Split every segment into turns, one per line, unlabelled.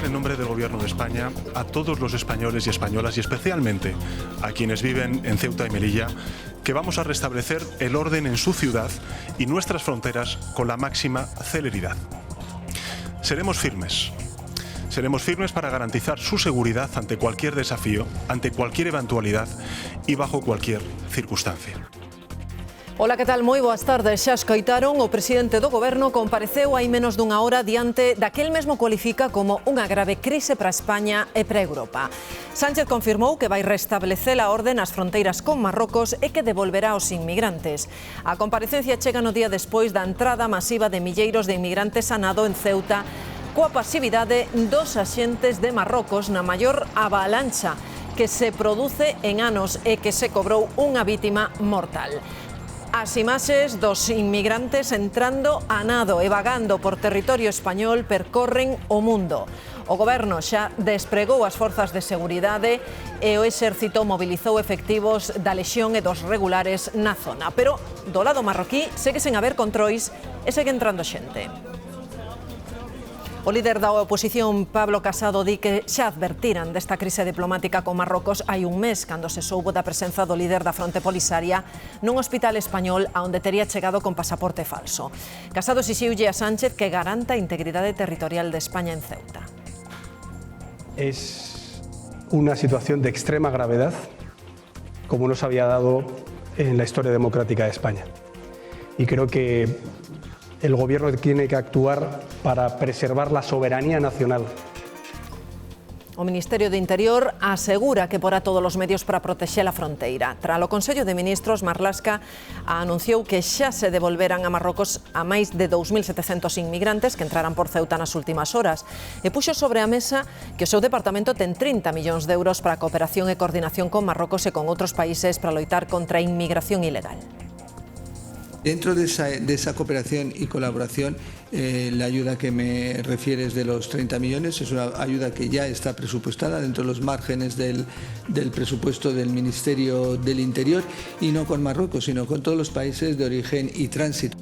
comunicar en nombre del Gobierno de España a todos los españoles y españolas, y especialmente a quienes viven en Ceuta y Melilla, que vamos a restablecer el orden en su ciudad y nuestras fronteras con la máxima celeridad. Seremos firmes para garantizar su seguridad ante cualquier desafío, ante cualquier eventualidad y bajo cualquier circunstancia.
Ola, que tal? Moi boas tardes. Xa escoitaron, o presidente do Goberno compareceu hai menos dunha hora diante daquel mesmo cualifica como unha grave crise para España e para Europa. Sánchez confirmou que vai restablecer a orde nas fronteiras con Marrocos e que devolverá aos inmigrantes. A comparecencia chega no día despois da entrada masiva de milleiros de inmigrantes a nado en Ceuta, coa pasividade dos axentes de Marrocos na maior avalancha que se produce en anos e que se cobrou unha vítima mortal. As imaxes dos inmigrantes entrando a nado e vagando por territorio español percorren o mundo. O Goberno xa despregou as forzas de seguridade e o Exército mobilizou efectivos da Lexión e dos regulares na zona. Pero do lado marroquí segue sen haber controis e segue entrando xente. O líder da oposición, Pablo Casado, di que xa advertiran desta crise diplomática con Marrocos hai un mes, cando se soubo da presenza do líder da Fronte Polisaria nun hospital español aonde tería chegado con pasaporte falso. Casado exixiulle a Sánchez que garanta a integridade territorial de España en Ceuta.
Es una situación de extrema gravedad, como no se había dado en la historia democrática de España. Y creo que el Gobierno tiene que actuar para preservar la soberanía nacional.
O Ministerio de Interior asegura que porá todos os medios para protexer a fronteira. Tras o Consello de Ministros, Marlaska anunciou que xa se devolveran a Marrocos a máis de 2.700 inmigrantes que entraran por Ceuta nas últimas horas e puxo sobre a mesa que o seu departamento ten 30 millóns de euros para a cooperación e coordinación con Marrocos e con outros países para loitar contra a inmigración ilegal.
Dentro de esa cooperación y colaboración, la ayuda que me refieres de los 30 millones es una ayuda que ya está presupuestada dentro de los márgenes del presupuesto del Ministerio del Interior, y no con Marruecos, sino con todos los países de origen y tránsito.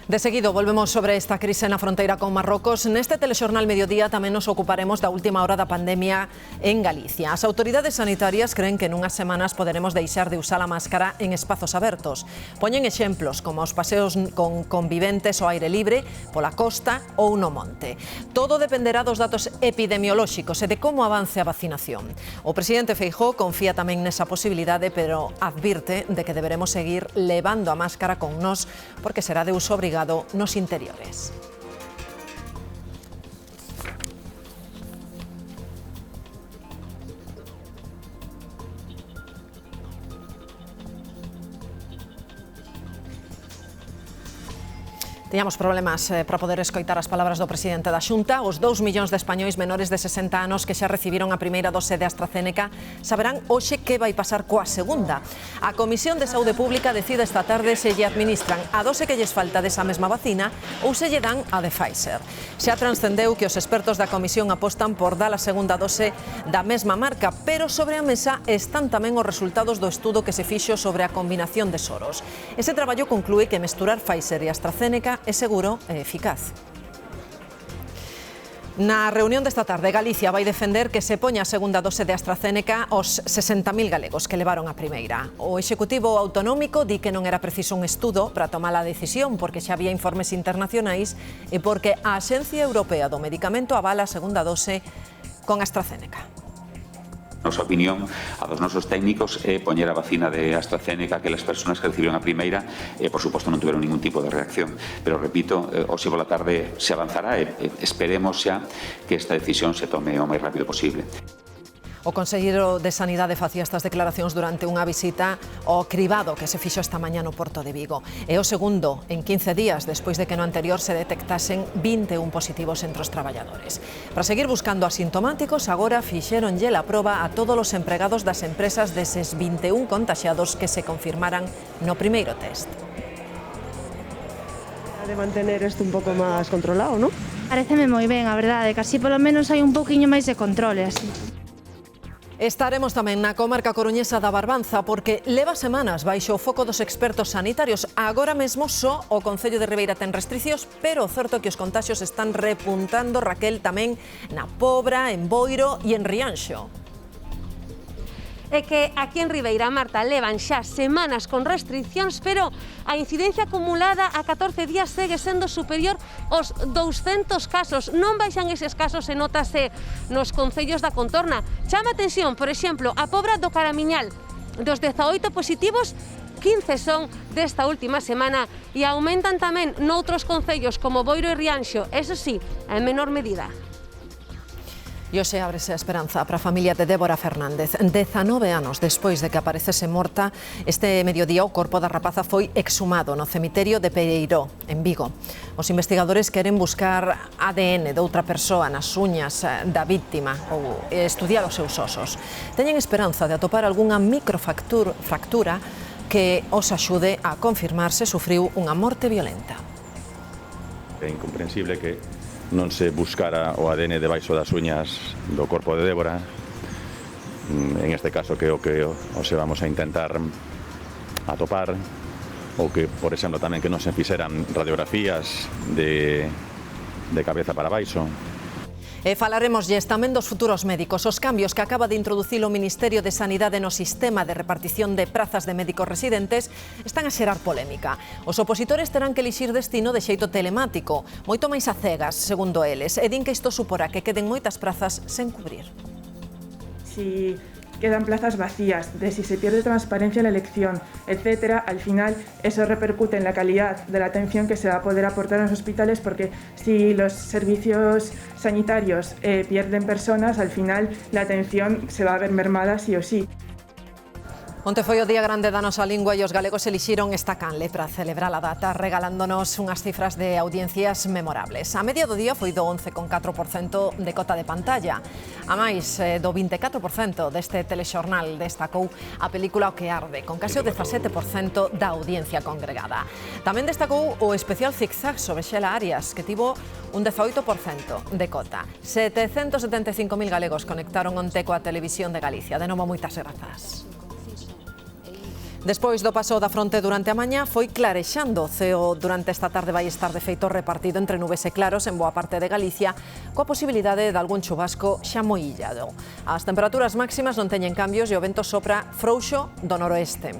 De seguido, volvemos sobre esta crise na fronteira con Marrocos. Neste telexornal Mediodía tamén nos ocuparemos da última hora da pandemia en Galicia. As autoridades sanitarias creen que nunhas semanas poderemos deixar de usar a máscara en espazos abertos. Poñen exemplos como os paseos con conviventes ao aire libre, pola costa ou no monte. Todo dependerá dos datos epidemiolóxicos e de como avance a vacinación. O presidente Feijóo confía tamén nesa posibilidade, pero advirte de que deberemos seguir levando a máscara con nós porque será de uso obrigado nos interiores. Tiñamos problemas para poder escoitar as palabras do presidente da Xunta. Os 2 millóns de españois menores de 60 anos que xa recibiron a primeira dose de AstraZeneca saberán hoxe que vai pasar coa segunda. A Comisión de Saúde Pública decide esta tarde se lle administran a dose que lles falta desa mesma vacina ou se lle dan a de Pfizer. Xa transcendeu que os expertos da Comisión apostan por dar a segunda dose da mesma marca, pero sobre a mesa están tamén os resultados do estudo que se fixo sobre a combinación de soros. Ese traballo conclúe que mesturar Pfizer e AstraZeneca é seguro e eficaz. Na reunión desta tarde, Galicia vai defender que se poña a segunda dose de AstraZeneca aos 60.000 galegos que levaron a primeira. O Executivo Autonómico di que non era preciso un estudo para tomar a decisión porque xa había informes internacionais e porque a Axencia Europea do Medicamento avala a segunda dose con AstraZeneca.
Nosa opinión, a dos nosos técnicos, é poñer a vacina de AstraZeneca que as persoas que recibiron a primeira, por suposto, non tiveron ningún tipo de reacción. Pero, repito, hoxe pola tarde se avanzará e esperemos xa que esta decisión se tome o máis rápido posible.
O conselleiro de Sanidade facía estas declaracións durante unha visita ao cribado que se fixo esta mañá no Porto de Vigo. É o segundo en 15 días despois de que no anterior se detectasen 21 positivos entre os traballadores. Para seguir buscando asintomáticos, agora fixéronlle a proba a todos os empregados das empresas deses 21 contaxiados que se confirmaran no primeiro test.
De mantener isto un pouco máis controlado, non?
Pareceme moi ben, a verdade, que así polo menos hai un pouquiño máis de controle, así.
Estaremos tamén na comarca coruñesa da Barbanza porque leva semanas baixo o foco dos expertos sanitarios. Agora mesmo só o Concello de Ribeira ten restriccións, pero o certo é que os contaxios están repuntando, Raquel, tamén na Pobra, en Boiro e en Rianxo.
É que aquí en Ribeira, Marta, levan xa semanas con restriccións, pero a incidencia acumulada a 14 días segue sendo superior aos 200 casos. Non baixan eses casos e notase nos concellos da contorna. Chama atención, por exemplo, a Pobra do Caramiñal. Dos 18 positivos, 15 son desta última semana e aumentan tamén noutros concellos como Boiro e Rianxo, eso sí, en menor medida.
E hoxe ábrese a esperanza para a familia de Débora Fernández. 19 anos despois de que aparecese morta, este mediodía o corpo da rapaza foi exhumado no cemiterio de Pereiró, en Vigo. Os investigadores queren buscar ADN de outra persoa nas uñas da víctima ou estudiar os seus osos. Teñen esperanza de atopar algunha microfractura que os axude a confirmar se sufriu unha morte violenta.
É incomprensible que non se buscara o ADN debaixo das uñas do corpo de Débora. En este caso que o que se vamos a intentar atopar, ou que, por exemplo, tamén que non se fixeran radiografías de cabeza para baixo.
E falaremoslles tamén dos futuros médicos. Os cambios que acaba de introducir o Ministerio de Sanidade no sistema de repartición de prazas de médicos residentes están a xerar polémica. Os opositores terán que elixir destino de xeito telemático, moito máis a cegas, segundo eles, e din que isto suporá que queden moitas prazas sen cubrir.
Si quedan plazas vacías, de si se pierde transparencia en la elección, etcétera, al final eso repercute en la calidad de la atención que se va a poder aportar en los hospitales, porque si los servicios sanitarios pierden personas, al final la atención se va a ver mermada sí o sí.
Onte foi o Día Grande da nosa lingua e os galegos elixiron esta canle para celebrar a data, regalándonos unhas cifras de audiencias memorables. A media do día foi do 11,4% de cota de pantalla. A máis do 24% deste telexornal destacou a película O que arde, con case o 17% da audiencia congregada. Tamén destacou o especial Zigzag sobre Xela Arias, que tivo un 18% de cota. 775.000 galegos conectaron onte coa Televisión de Galicia. De novo, moitas grazas. Despois do paso da fronte durante a mañá foi clarexando. O ceo durante esta tarde vai estar de feito repartido entre nubes e claros en boa parte de Galicia, coa posibilidade de algún chubasco xa moi illado. As temperaturas máximas non teñen cambios e o vento sopra frouxo do noroeste.